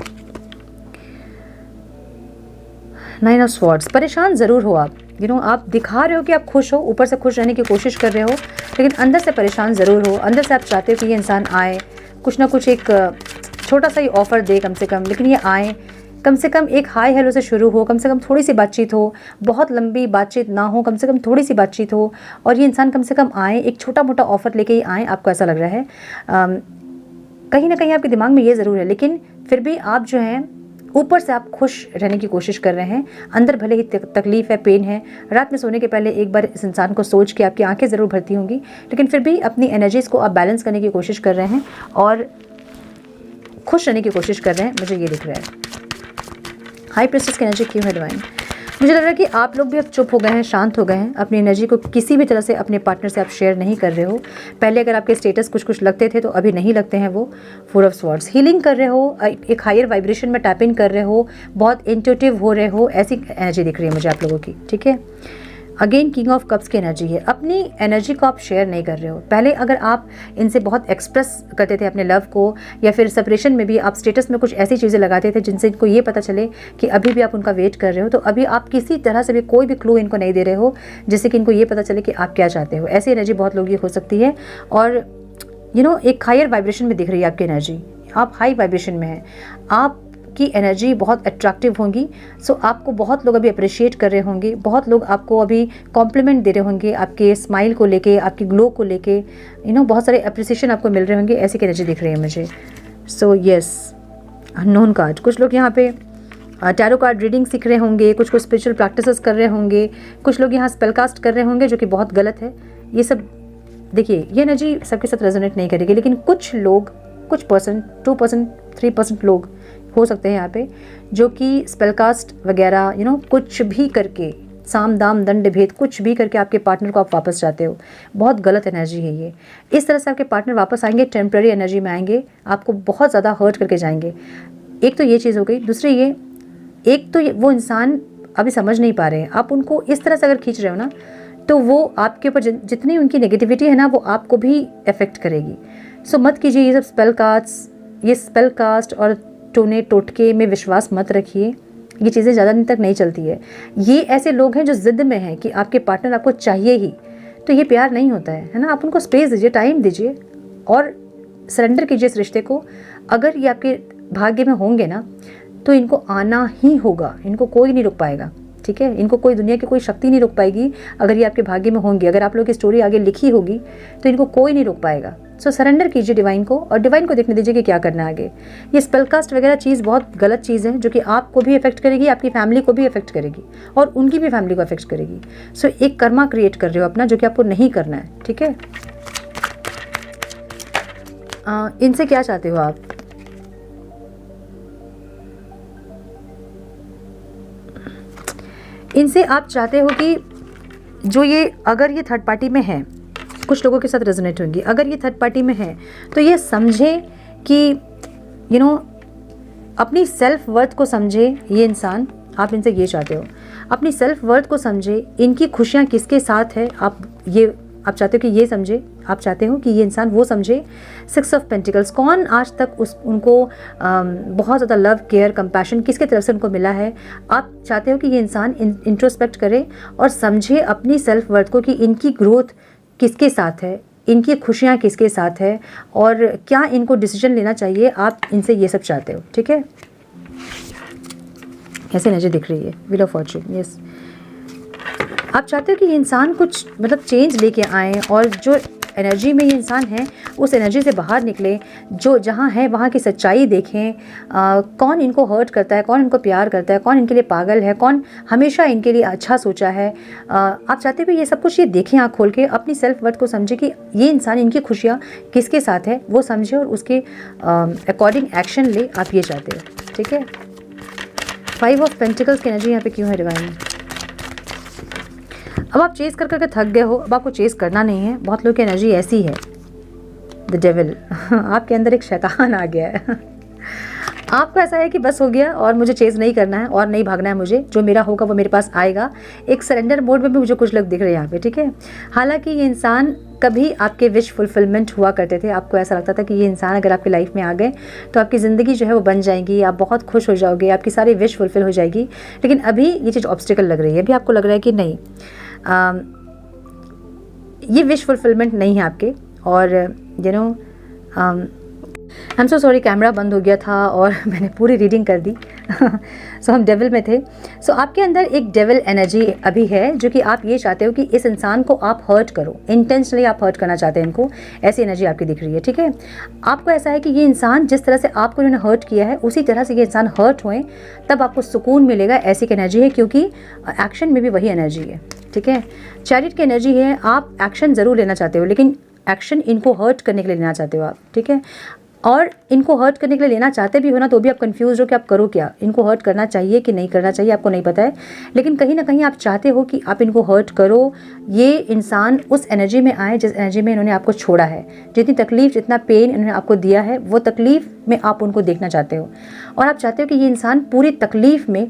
9 ऑफ स्वॉर्ड्स परेशान ज़रूर हो आप, आप दिखा रहे हो कि आप खुश हो, ऊपर से खुश रहने की कोशिश कर रहे हो, लेकिन अंदर से परेशान ज़रूर हो। अंदर से आप चाहते हो कि ये इंसान आए, कुछ ना कुछ एक छोटा सा ही ऑफ़र दे कम से कम, लेकिन ये आए, कम से कम एक हाय हेलो से शुरू हो, कम से कम थोड़ी सी बातचीत हो, बहुत लंबी बातचीत ना हो, कम से कम थोड़ी सी बातचीत हो, और ये इंसान कम से कम आए, एक छोटा मोटा ऑफ़र लेके ही आए। आपको ऐसा लग रहा है कहीं ना कहीं आपके दिमाग में ये ज़रूर है, लेकिन फिर भी आप जो हैं ऊपर से आप खुश रहने की कोशिश कर रहे हैं। अंदर भले ही तकलीफ़ है, पेन है। रात में सोने के पहले एक बार इस इंसान को सोच के आपकी आंखें ज़रूर भरती होंगी, लेकिन फिर भी अपनी एनर्जीज़ को आप बैलेंस करने की कोशिश कर रहे हैं और खुश रहने की कोशिश कर रहे हैं, मुझे ये दिख रहा है। हाई प्रिस्टेस की एनर्जी क्यों है डिवाइन? मुझे लग रहा है कि आप लोग भी अब चुप हो गए हैं, शांत हो गए हैं, अपनी एनर्जी को किसी भी तरह से अपने पार्टनर से आप शेयर नहीं कर रहे हो। पहले अगर आपके स्टेटस कुछ कुछ लगते थे तो अभी नहीं लगते हैं वो। 4 ऑफ स्वॉर्ड्स हीलिंग कर रहे हो, एक हायर वाइब्रेशन में टैप इन कर रहे हो, बहुत इंट्यूटिव हो रहे हो, ऐसी एनर्जी दिख रही है मुझे आप लोगों की, ठीक है। अगेन किंग ऑफ कप्स की एनर्जी है। अपनी एनर्जी को आप शेयर नहीं कर रहे हो। पहले अगर आप इनसे बहुत एक्सप्रेस करते थे अपने लव को, या फिर सेपरेशन में भी आप स्टेटस में कुछ ऐसी चीज़ें लगाते थे जिनसे इनको ये पता चले कि अभी भी आप उनका वेट कर रहे हो, तो अभी आप किसी तरह से भी कोई भी क्लू इनको नहीं दे रहे हो जिससे कि इनको ये पता चले कि आप क्या चाहते हो। ऐसी एनर्जी बहुत लोगों की हो सकती है, और एक हायर वाइब्रेशन में दिख रही है आपकी एनर्जी। आप हाई वाइब्रेशन में हैं, आप की एनर्जी बहुत अट्रैक्टिव होंगी। सो आपको बहुत लोग अभी अप्रिशिएट कर रहे होंगे, बहुत लोग आपको अभी कॉम्प्लीमेंट दे रहे होंगे आपके स्माइल को लेके, आपकी ग्लो को लेके, बहुत सारे अप्रिसिएशन आपको मिल रहे होंगे। ऐसी की एनर्जी दिख रही है मुझे। So yes, unknown card. कुछ लोग यहाँ पे टैरो कार्ड रीडिंग सीख रहे होंगे, कुछ स्पिरिचुअल प्रैक्टिसेस कर रहे होंगे, कुछ लोग यहाँ स्पेल कास्ट कर रहे होंगे, जो कि बहुत गलत है। ये सब देखिए, ये एनर्जी सबके साथ रेजोनेट नहीं करेगी, लेकिन कुछ लोग, कुछ परसेंट, 2%, 3% लोग हो सकते हैं यहाँ पे जो कि स्पेलकास्ट वगैरह कुछ भी करके, साम दाम दंड भेद कुछ भी करके आपके पार्टनर को आप वापस चाहते हो। बहुत गलत एनर्जी है ये। इस तरह से आपके पार्टनर वापस आएंगे, टेम्प्रेरी एनर्जी में आएंगे, आपको बहुत ज़्यादा हर्ट करके जाएंगे। एक तो ये चीज़ हो गई। दूसरी ये, एक तो वो इंसान अभी समझ नहीं पा रहे हैं, आप उनको इस तरह से अगर खींच रहे हो ना, तो वो आपके ऊपर जितनी उनकी नेगेटिविटी है ना, वो आपको भी अफेक्ट करेगी। सो मत कीजिए ये सब स्पेल कास्ट और टोने टोटके में विश्वास मत रखिए। ये चीज़ें ज़्यादा दिन तक नहीं चलती है। ये ऐसे लोग हैं जो ज़िद में हैं कि आपके पार्टनर आपको चाहिए ही, तो ये प्यार नहीं होता है ना। आप उनको स्पेस दीजिए, टाइम दीजिए और सरेंडर कीजिए इस रिश्ते को। अगर ये आपके भाग्य में होंगे ना, तो इनको आना ही होगा, इनको कोई नहीं रोक पाएगा, ठीक है। इनको कोई दुनिया की कोई शक्ति नहीं रोक पाएगी। अगर ये आपके भाग्य में होंगे, अगर आप लोगों की स्टोरी आगे लिखी होगी, तो इनको कोई नहीं रोक पाएगा। सो सरेंडर कीजिए डिवाइन को, और डिवाइन को देखने दीजिए कि क्या करना है आगे। ये स्पेलकास्ट वगैरह चीज़ बहुत गलत चीज़ है, जो कि आपको भी अफेक्ट करेगी, आपकी फैमिली को भी अफेक्ट करेगी, और उनकी भी फैमिली को अफेक्ट करेगी। सो एक कर्मा क्रिएट कर रहे हो अपना, जो कि आपको नहीं करना है, ठीक है। इनसे क्या चाहते हो आप? इनसे आप चाहते हो कि जो ये, अगर ये थर्ड पार्टी में है, कुछ लोगों के साथ रेजोनेट होंगी, अगर ये थर्ड पार्टी में है तो ये समझे कि अपनी सेल्फ वर्थ को समझे ये इंसान। आप इनसे ये चाहते हो, अपनी सेल्फ वर्थ को समझे, इनकी खुशियाँ किसके साथ है आप ये आप चाहते हो कि ये समझे, आप चाहते हो कि ये इंसान वो समझे। 6 ऑफ पेंटिकल्स, कौन आज तक उनको बहुत ज़्यादा लव, केयर, कंपैशन किसके तरफ से उनको मिला है। आप चाहते हो कि ये इंसान इंट्रोस्पेक्ट करे और समझे अपनी सेल्फ वर्थ को, कि इनकी ग्रोथ किसके साथ है, इनकी खुशियाँ किसके साथ है और क्या इनको डिसीजन लेना चाहिए। आप इनसे ये सब चाहते हो, ठीक है। ऐसे एनर्जी दिख रही है, व्हील ऑफ फॉर्चून, यस। आप चाहते हो कि ये इंसान कुछ मतलब चेंज लेके आए और जो एनर्जी में ये इंसान है उस एनर्जी से बाहर निकले, जो जहाँ है वहाँ की सच्चाई देखें। कौन इनको हर्ट करता है, कौन इनको प्यार करता है, कौन इनके लिए पागल है, कौन हमेशा इनके लिए अच्छा सोचा है। आप चाहते हो कि ये सब कुछ ये देखें आँख खोल के, अपनी सेल्फ वर्थ को समझे कि ये इंसान, इनकी खुशियाँ किसके साथ है वो समझे और उसके अकॉर्डिंग एक्शन ले। आप ये चाहते हो, ठीक है। 5 ऑफ पेंटिकल्स की एनर्जी यहाँ पे क्यों है डिवाइन? अब आप चेस कर करके थक गए हो, अब आपको चेस करना नहीं है। बहुत लोगों की एनर्जी ऐसी है, द डेविल आपके अंदर एक शैतान आ गया है आपको ऐसा है कि बस हो गया और मुझे चेस नहीं करना है और नहीं भागना है, मुझे जो मेरा होगा वो मेरे पास आएगा। एक सरेंडर मोड में भी मुझे कुछ लोग दिख रहे हैं यहाँ पे, ठीक है। हालांकि ये इंसान कभी आपके विश फुलफिलमेंट हुआ करते थे। आपको ऐसा लगता था कि ये इंसान अगर आपकी लाइफ में आ गए तो आपकी ज़िंदगी जो है वो बन जाएगी, आप बहुत खुश हो जाओगे, आपकी सारी विश फुलफिल हो जाएगी। लेकिन अभी ये चीज़ ऑब्स्टिकल लग रही है। अभी आपको लग रहा है कि नहीं, ये विश फुलफिलमेंट नहीं है आपके। और you know I am so sorry, camera बंद हो गया था और मैंने पूरी रीडिंग कर दी सो हम डेविल में थे। सो आपके अंदर एक डेविल एनर्जी अभी है, जो कि आप ये चाहते हो कि इस इंसान को आप हर्ट करो, इंटेंशनली आप हर्ट करना चाहते हैं इनको। ऐसी एनर्जी आपकी दिख रही है, ठीक है। आपको ऐसा है कि ये इंसान जिस तरह से आपको इन्होंने हर्ट किया है उसी तरह से ये इंसान हर्ट हुए, तब आपको सुकून मिलेगा। ऐसी की एनर्जी है, क्योंकि एक्शन में भी वही एनर्जी है, ठीक है। चैरिट की एनर्जी है, आप एक्शन ज़रूर लेना चाहते हो, लेकिन एक्शन इनको हर्ट करने के लिए लेना चाहते हो आप, ठीक है। और इनको हर्ट करने के लिए लेना चाहते भी हो ना, तो भी आप कंफ्यूज हो कि आप करो क्या, इनको हर्ट करना चाहिए कि नहीं करना चाहिए, आपको नहीं पता है। लेकिन कहीं ना कहीं आप चाहते हो कि आप इनको हर्ट करो, ये इंसान उस एनर्जी में आए जिस एनर्जी में इन्होंने आपको छोड़ा है। जितनी तकलीफ, जितना पेन इन्होंने आपको दिया है, वो तकलीफ में आप उनको देखना चाहते हो। और आप चाहते हो कि ये इंसान पूरी तकलीफ में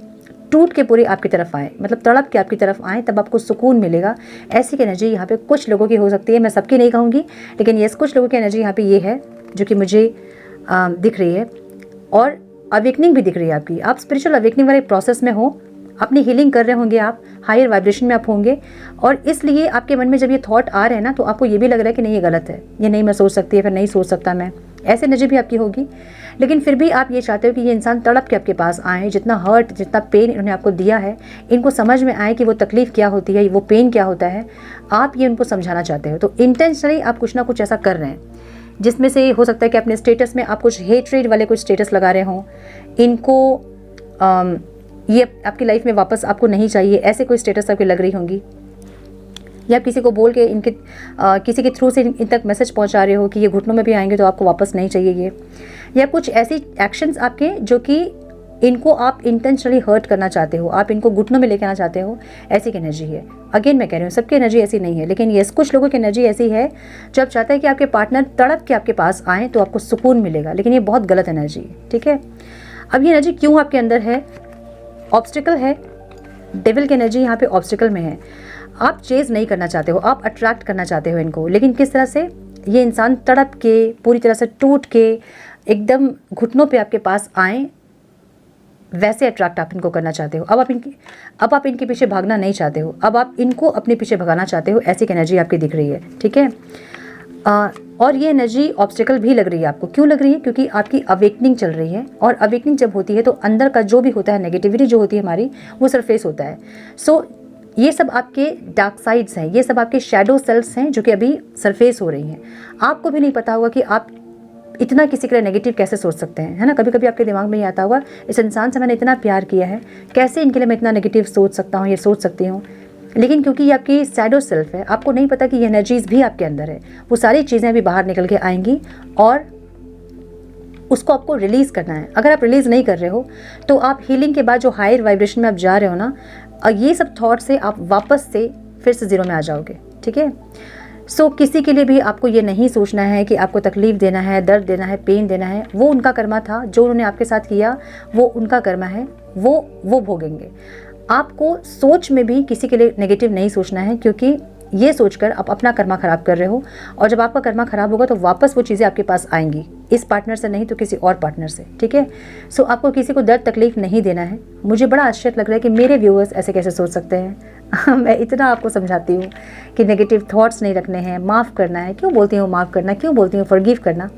टूट के पूरी आपकी तरफ आए, मतलब तड़प के आपकी तरफ आए, तब आपको सुकून मिलेगा। ऐसी की एनर्जी यहाँ पे कुछ लोगों की हो सकती है, मैं सबकी नहीं कहूँगी, लेकिन यस, कुछ लोगों की एनर्जी यहाँ पे ये है जो कि मुझे दिख रही है। और अवेकनिंग भी दिख रही है आपकी। आप स्पिरिचुअल अवेकनिंग वाले प्रोसेस में हो, अपनी हीलिंग कर रहे होंगे, आप हायर वाइब्रेशन में आप होंगे। और इसलिए आपके मन में जब ये थॉट आ रहे हैं ना, तो आपको ये भी लग रहा है कि नहीं, ये गलत है, ये नहीं मैं सोच सकती है, फिर नहीं सोच सकता मैं। ऐसे एनर्जी भी आपकी होगी। लेकिन फिर भी आप ये चाहते हो कि ये इंसान तड़प के आपके पास आए, जितना हर्ट, जितना पेन इन्होंने आपको दिया है, इनको समझ में आए कि वो तकलीफ़ क्या होती है, वो पेन क्या होता है। आप ये उनको समझाना चाहते हो। तो इंटेंशनली आप कुछ ना कुछ ऐसा कर रहे हैं, जिसमें से हो सकता है कि अपने स्टेटस में आप कुछ हेट्रेड वाले कुछ स्टेटस लगा रहे हों। इनको ये आपकी लाइफ में वापस आपको नहीं चाहिए, ऐसे कोई स्टेटस आपकी लग रही होंगी। या किसी को बोल के इनके किसी के थ्रू से इन तक मैसेज पहुंचा रहे हो कि ये घुटनों में भी आएंगे तो आपको वापस नहीं चाहिए ये। या कुछ ऐसी एक्शंस आपके जो कि इनको आप इंटेंशनली हर्ट करना चाहते हो, आप इनको घुटनों में लेके आना चाहते हो। ऐसी की एनर्जी है। अगेन मैं कह रही हूँ, सबकी एनर्जी ऐसी नहीं है, लेकिन यस, कुछ लोगों की एनर्जी ऐसी है जो आप चाहते हैं कि आपके पार्टनर तड़प के आपके पास आएँ तो आपको सुकून मिलेगा। लेकिन ये बहुत गलत एनर्जी है, ठीक है। अब ये एनर्जी क्यों आपके अंदर है? ऑब्स्टिकल है। डेविल की एनर्जी यहाँ पे ऑब्स्टिकल में है। आप चेज नहीं करना चाहते हो, आप अट्रैक्ट करना चाहते हो इनको। लेकिन किस तरह से? ये इंसान तड़प के, पूरी तरह से टूट के, एकदम घुटनों पे आपके पास आए, वैसे अट्रैक्ट आप इनको करना चाहते हो। अब आप इनके पीछे भागना नहीं चाहते हो, अब आप इनको अपने पीछे भगाना चाहते हो। ऐसी एनर्जी आपकी दिख रही है, ठीक है। और ये एनर्जी ऑब्स्टिकल भी लग रही है आपको। क्यों लग रही है? क्योंकि आपकी अवेकनिंग चल रही है, और अवेकनिंग जब होती है तो अंदर का जो भी होता है, नेगेटिविटी जो होती है हमारी, वो सरफेस होता है। सो ये सब आपके डार्क साइड्स हैं, ये सब आपके शैडो सेल्फ्स हैं जो कि अभी सरफेस हो रही हैं। आपको भी नहीं पता होगा कि आप इतना किसी के लिए नेगेटिव कैसे सोच सकते हैं, है ना। कभी कभी आपके दिमाग में ये आता होगा, इस इंसान से मैंने इतना प्यार किया है, कैसे इनके लिए मैं इतना नेगेटिव सोच सकता हूँ, ये सोच सकती हूँ। लेकिन क्योंकि ये आपकी शैडो सेल्फ है, आपको नहीं पता कि ये एनर्जीज भी आपके अंदर है। वो सारी चीज़ें अभी बाहर निकल के आएंगी और उसको आपको रिलीज़ करना है। अगर आप रिलीज़ नहीं कर रहे हो तो आप हीलिंग के बाद जो हायर वाइब्रेशन में आप जा रहे हो ना, ये सब थॉट से आप वापस से फिर से ज़ीरो में आ जाओगे, ठीक है। सो किसी के लिए भी आपको ये नहीं सोचना है कि आपको तकलीफ़ देना है, दर्द देना है, पेन देना है। वो उनका कर्मा था, जो उन्होंने आपके साथ किया वो उनका कर्मा है, वो भोगेंगे। आपको सोच में भी किसी के लिए नेगेटिव नहीं सोचना है, क्योंकि ये सोचकर आप अपना कर्मा खराब कर रहे हो, और जब आपका कर्मा खराब होगा तो वापस वो चीज़ें आपके पास आएंगी, इस पार्टनर से नहीं तो किसी और पार्टनर से, ठीक है। सो आपको किसी को दर्द तकलीफ नहीं देना है। मुझे बड़ा आश्चर्य लग रहा है कि मेरे व्यूअर्स ऐसे कैसे सोच सकते हैं। मैं इतना आपको समझाती हूँ कि नेगेटिव थॉट्स नहीं रखने हैं, माफ़ करना है। क्यों बोलती हूँ माफ़ करना, क्यों बोलती हूँ फॉरगिव करना?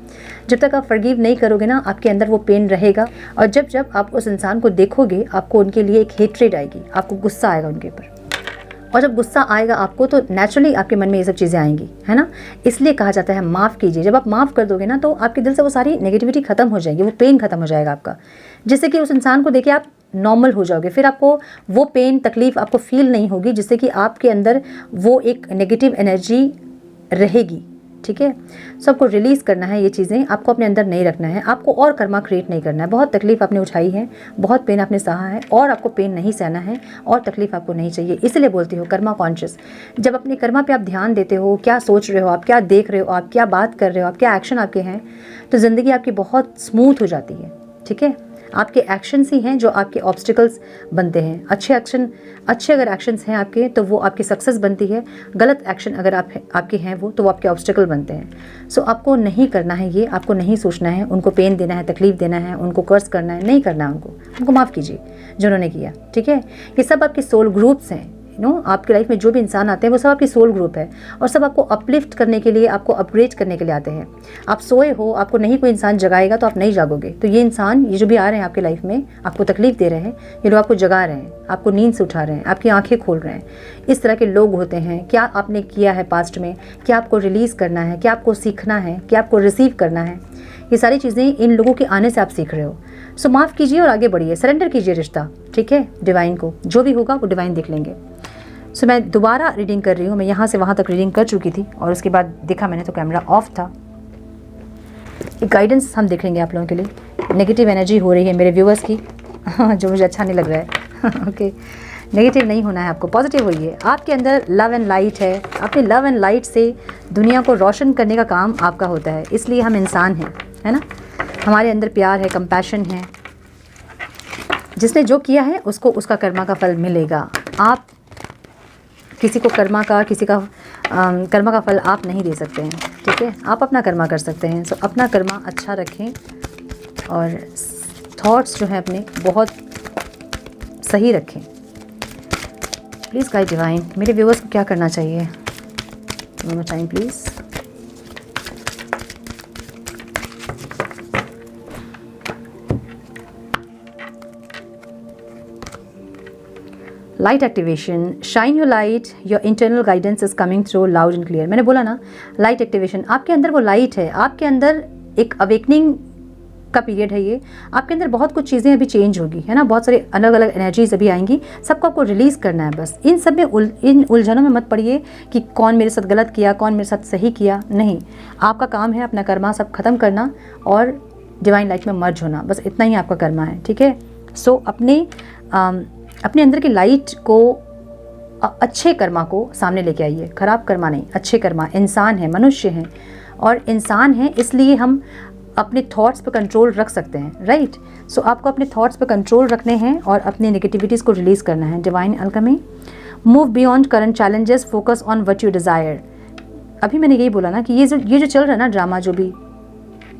जब तक आप फॉरगिव नहीं करोगे ना, आपके अंदर वो पेन रहेगा, और जब जब आप उस इंसान को देखोगे आपको उनके लिए एक हेट्रेड आएगी, आपको गुस्सा आएगा उनके ऊपर, और जब गुस्सा आएगा आपको तो नेचुरली आपके मन में ये सब चीज़ें आएंगी, है ना। इसलिए कहा जाता है माफ़ कीजिए। जब आप माफ़ कर दोगे ना तो आपके दिल से वो सारी नेगेटिविटी खत्म हो जाएगी, वो पेन खत्म हो जाएगा आपका, जिससे कि उस इंसान को देखे आप नॉर्मल हो जाओगे। फिर आपको वो पेन तकलीफ आपको फील नहीं होगी, जिससे कि आपके अंदर वो एक नेगेटिव एनर्जी रहेगी, ठीक है। सबको रिलीज़ करना है, ये चीज़ें आपको अपने अंदर नहीं रखना है। आपको और कर्मा क्रिएट नहीं करना है। बहुत तकलीफ आपने उठाई है, बहुत पेन आपने सहा है, और आपको पेन नहीं सहना है, और तकलीफ आपको नहीं चाहिए। इसलिए बोलती हो कर्मा कॉन्शियस। जब अपने कर्मा पे आप ध्यान देते हो, क्या सोच रहे हो आप, क्या देख रहे हो आप, क्या बात कर रहे हो आप, क्या एक्शन आपके हैं, तो ज़िंदगी आपकी बहुत स्मूथ हो जाती है, ठीक है। आपके एक्शंस ही हैं जो आपके ऑब्स्टिकल्स बनते हैं। अच्छे अगर एक्शंस हैं आपके तो वो आपकी सक्सेस बनती है। गलत एक्शन अगर आपके हैं वो तो वो आपके ऑब्स्टिकल बनते हैं। सो आपको नहीं करना है ये, आपको नहीं सोचना है उनको पेन देना है, तकलीफ देना है, उनको कर्ज करना है, नहीं करना है। उनको माफ़ कीजिए जो उन्होंने किया, ठीक है। ये सब आपके सोल ग्रुप्स हैं, आपकी लाइफ में जो भी इंसान आते हैं वो सब आपकी सोल ग्रुप है, और सब आपको अपलिफ्ट करने के लिए, आपको अपग्रेड करने के लिए आते हैं। आप सोए हो, आपको नहीं कोई इंसान जगाएगा तो आप नहीं जागोगे। तो ये इंसान, ये जो भी आ रहे हैं आपकी लाइफ में, आपको तकलीफ दे रहे हैं, ये लोग आपको जगा रहे हैं, आपको नींद से उठा रहे हैं, आपकी आंखें खोल रहे हैं। इस तरह के लोग होते हैं। क्या आपने किया है पास्ट में, क्या आपको रिलीज़ करना है, क्या आपको सीखना है, क्या आपको रिसीव करना है, ये सारी चीज़ें इन लोगों के आने से आप सीख रहे हो। सो माफ़ कीजिए और आगे बढ़िए, सरेंडर कीजिए रिश्ता, ठीक है, डिवाइन को। जो भी होगा वो डिवाइन देख लेंगे। सो मैं दोबारा रीडिंग कर रही हूँ। मैं यहाँ से वहाँ तक रीडिंग कर चुकी थी, और उसके बाद देखा मैंने तो कैमरा ऑफ था। एक गाइडेंस हम देखेंगे आप लोगों के लिए। नेगेटिव एनर्जी हो रही है मेरे व्यूअर्स की, जो मुझे अच्छा नहीं लग रहा है। ओके, नेगेटिव नहीं होना है आपको, पॉजिटिव होइए। आपके अंदर लव एंड लाइट है। अपने लव एंड लाइट से दुनिया को रोशन करने का काम आपका होता है, इसलिए हम इंसान हैं, है ना। हमारे अंदर प्यार है, कंपैशन है। जिसने जो किया है उसको उसका कर्मा का फल मिलेगा। आप किसी को कर्मा का फल आप नहीं दे सकते हैं, ठीक है। आप अपना कर्मा कर सकते हैं। सो अपना कर्मा अच्छा रखें, और थॉट्स जो हैं अपने बहुत सही रखें। प्लीज़ गाइड डिवाइन, मेरे व्यूअर्स को क्या करना चाहिए? One more time please. Light activation, shine your light, your internal guidance is coming through loud and clear. मैंने बोला ना, लाइट एक्टिवेशन, आपके अंदर वो लाइट है, आपके अंदर एक अवेकनिंग का पीरियड है ये। आपके अंदर बहुत कुछ चीज़ें अभी चेंज होगी, है ना। बहुत सारी अलग अलग एनर्जीज अभी आएंगी, सबको आपको रिलीज़ करना है। बस इन सब में इन उलझनों में मत पड़िए कि कौन मेरे साथ गलत किया, कौन मेरे साथ सही किया। नहीं, आपका काम है अपना कर्मा सब खत्म करना और डिवाइन लाइट में मर्ज होना। बस इतना ही आपका कर्मा है, ठीक है। सो अपने अंदर की लाइट को, अच्छे कर्मा को सामने लेके आइए। खराब कर्मा नहीं, अच्छे कर्मा। इंसान है, मनुष्य हैं, और इंसान है इसलिए हम अपने थॉट्स पर कंट्रोल रख सकते हैं, राइट। सो आपको अपने थॉट्स पर कंट्रोल रखने हैं और अपनी नेगेटिविटीज़ को रिलीज़ करना है। Divine Alchemy, move beyond current challenges, focus on what you desire. अभी मैंने यही बोला ना कि ये जो चल रहा है ना ड्रामा, जो भी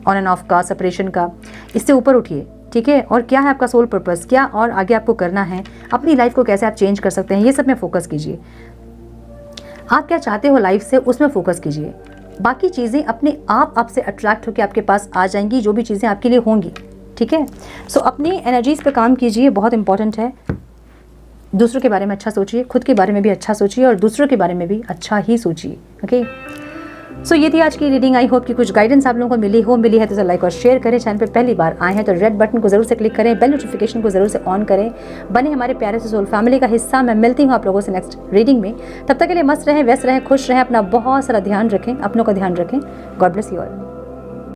ऑन एंड ऑफ का, सेपरेशन का, इससे ऊपर उठिए, ठीक है। और क्या है आपका सोल पर्पस, क्या और आगे आपको करना है, अपनी लाइफ को कैसे आप चेंज कर सकते हैं, ये सब में फोकस कीजिए। आप क्या चाहते हो लाइफ से, उसमें फोकस कीजिए। बाकी चीज़ें अपने आप आपसे अट्रैक्ट होकर आपके पास आ जाएंगी, जो भी चीज़ें आपके लिए होंगी, ठीक है। सो अपनी एनर्जीज़ पे काम कीजिए, बहुत इंपॉर्टेंट है। दूसरों के बारे में अच्छा सोचिए, खुद के बारे में भी अच्छा सोचिए, और दूसरों के बारे में भी अच्छा ही सोचिए, ओके। सो ये थी आज की रीडिंग। आई होप कि कुछ गाइडेंस आप लोगों को मिली है तो लाइक और शेयर करें। चैनल पे पहली बार आए हैं तो रेड बटन को जरूर से क्लिक करें, बेल नोटिफिकेशन को जरूर से ऑन करें, बने हमारे प्यारे से सोल फैमिली का हिस्सा। मैं मिलती हूँ आप लोगों से नेक्स्ट रीडिंग में। तब तक के लिए मस्त रहें, व्यस्त रहें, खुश रहें, अपना बहुत सारा ध्यान रखें, अपनों का ध्यान रखें। God bless you all.